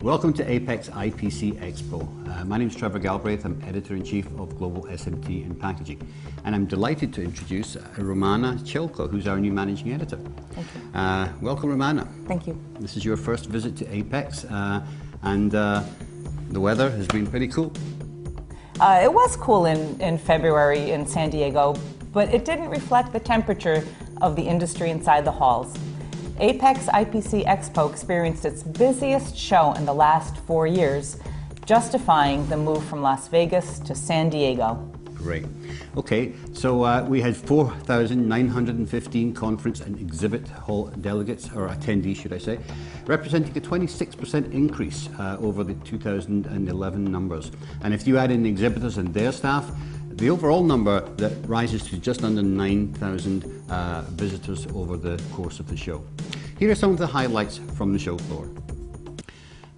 Welcome to Apex IPC Expo. My name is Trevor Galbraith. I'm Editor-in-Chief of Global SMT and Packaging. And I'm delighted to introduce Romana Chilko, who's our new Managing Editor. Thank you. Welcome, Romana. Thank you. This is your first visit to Apex, and the weather has been pretty cool. It was cool in February in San Diego, but it didn't reflect the temperature of the industry inside the halls. Apex IPC Expo experienced its busiest show in the last 4 years, justifying the move from Las Vegas to San Diego. Great. Okay, so we had 4,915 conference and exhibit hall delegates, or attendees should I say, representing a 26% increase over the 2011 numbers. And if you add in the exhibitors and their staff, the overall number that rises to just under 9,000 visitors over the course of the show. Here are some of the highlights from the show floor.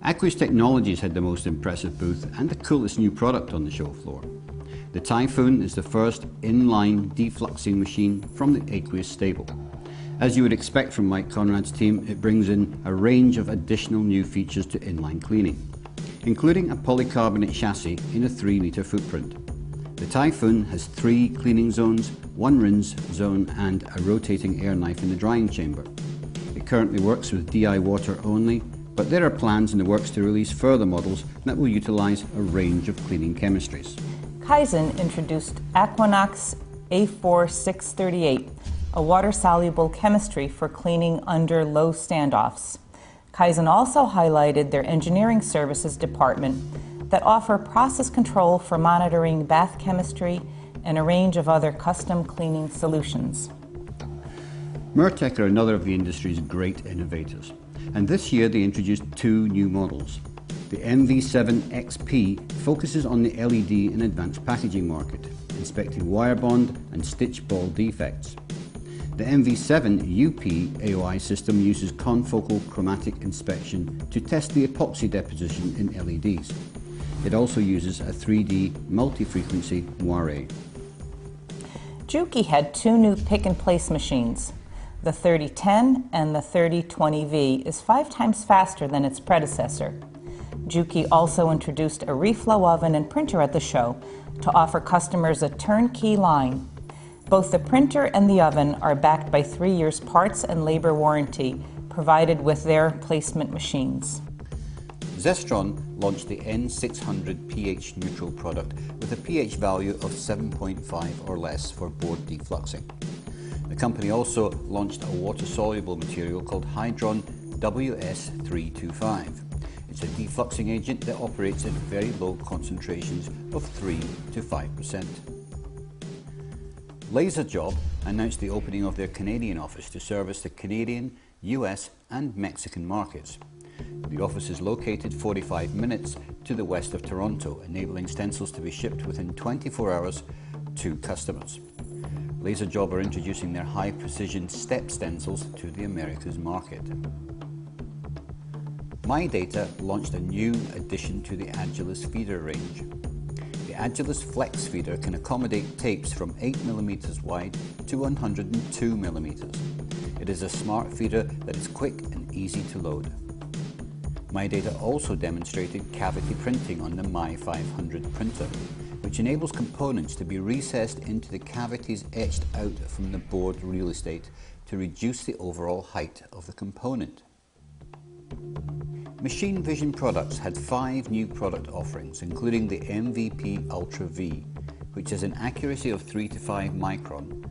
Akris Technologies had the most impressive booth and the coolest new product on the show floor. The Typhoon is the first inline defluxing machine from the Akris stable. As you would expect from Mike Conrad's team, it brings in a range of additional new features to inline cleaning, including a polycarbonate chassis in a 3-meter footprint. The Typhoon has 3 cleaning zones, 1 rinse zone and a rotating air knife in the drying chamber. It currently works with DI water only, but there are plans in the works to release further models that will utilize a range of cleaning chemistries. Kaisan introduced Aquanax A4638, a water-soluble chemistry for cleaning under low standoffs. Kaisan also highlighted their engineering services department that offer process control for monitoring bath chemistry and a range of other custom cleaning solutions. Mertec are another of the industry's great innovators, and this year they introduced 2 new models. The MV7 XP focuses on the LED and advanced packaging market, inspecting wire bond and stitch ball defects. The MV7 UP AOI system uses confocal chromatic inspection to test the epoxy deposition in LEDs. It also uses a 3D multi-frequency moire. Juki had 2 new pick-and-place machines. The 3010 and the 3020V is 5 times faster than its predecessor. Juki also introduced a reflow oven and printer at the show to offer customers a turnkey line. Both the printer and the oven are backed by 3 years parts and labor warranty provided with their placement machines. ZESTRON launched the N600 pH neutral product with a pH value of 7.5 or less for board defluxing. The company also launched a water-soluble material called Hydron WS325. It's a defluxing agent that operates at very low concentrations of 3 to 5%. LaserJob announced the opening of their Canadian office to service the Canadian, US and Mexican markets. The office is located 45 minutes to the west of Toronto, enabling stencils to be shipped within 24 hours to customers. LaserJob are introducing their high-precision step stencils to the Americas market. MyData launched a new addition to the Agilus feeder range. The Agilus Flex feeder can accommodate tapes from 8mm wide to 102mm. It is a smart feeder that is quick and easy to load. MyData also demonstrated cavity printing on the My500 printer, which enables components to be recessed into the cavities etched out from the board real estate to reduce the overall height of the component. Machine Vision Products had 5 new product offerings, including the MVP Ultra V, which has an accuracy of 3 to 5 micron,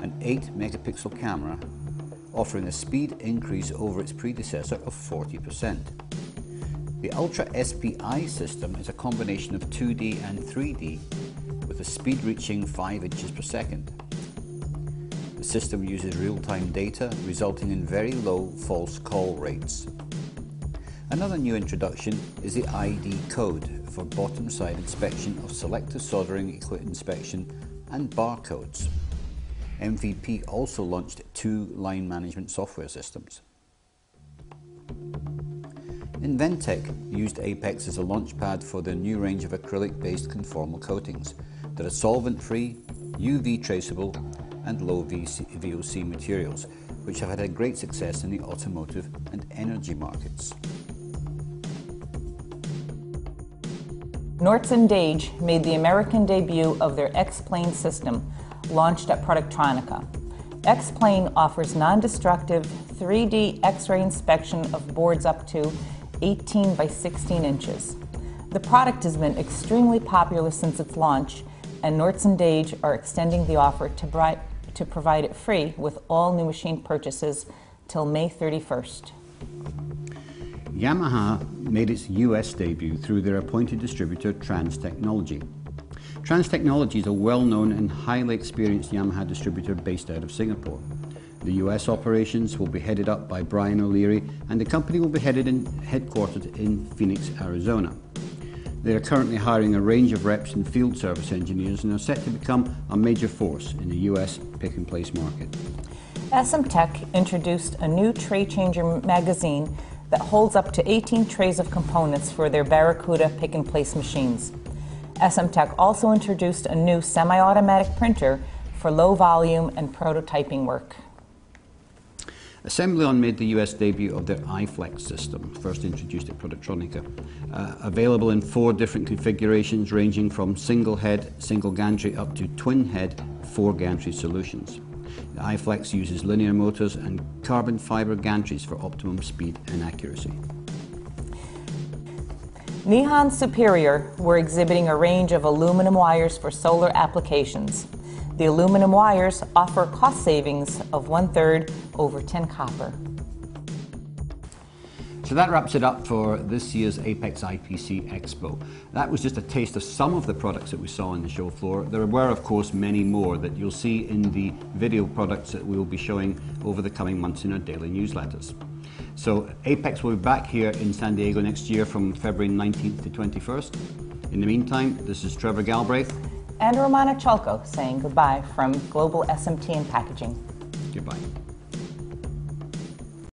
an 8-megapixel camera, offering a speed increase over its predecessor of 40%. The Ultra SPI system is a combination of 2D and 3D with a speed reaching 5 inches per second. The system uses real-time data, resulting in very low false call rates. Another new introduction is the ID code for bottom-side inspection of selective soldering equipment inspection and barcodes. MVP also launched 2 line management software systems. Inventec used Apex as a launchpad for their new range of acrylic-based conformal coatings that are solvent-free, UV traceable and low VOC materials, which have had a great success in the automotive and energy markets. Nordson Dage made the American debut of their X-Plane system, launched at Productronica. X-Plane offers non-destructive 3D X-ray inspection of boards up to 18 by 16 inches. The product has been extremely popular since its launch, and Nordson Dage are extending the offer to provide it free with all new machine purchases till May 31st. Yamaha made its US debut through their appointed distributor Trans Technology. Trans Technology is a well-known and highly experienced Yamaha distributor based out of Singapore. The US operations will be headed up by Brian O'Leary, and the company will be headquartered in Phoenix, Arizona. They are currently hiring a range of reps and field service engineers and are set to become a major force in the US pick-and-place market. Inventec introduced a new tray changer magazine that holds up to 18 trays of components for their Barracuda pick-and-place machines. Inventec also introduced a new semi-automatic printer for low volume and prototyping work. AssemblyOn made the US debut of their iFlex system, first introduced at Productronica. Available in 4 different configurations ranging from single head, single gantry up to twin head, 4 gantry solutions. The iFlex uses linear motors and carbon fiber gantries for optimum speed and accuracy. Nihon Superior were exhibiting a range of aluminum wires for solar applications. The aluminum wires offer cost savings of 1/3 over tin copper. So that wraps it up for this year's Apex IPC Expo. That was just a taste of some of the products that we saw on the show floor. There were, of course, many more that you'll see in the video products that we will be showing over the coming months in our daily newsletters. So Apex will be back here in San Diego next year from February 19th to 21st. In the meantime, this is Trevor Galbraith And Romana Chalco saying goodbye from Global SMT and Packaging. Goodbye.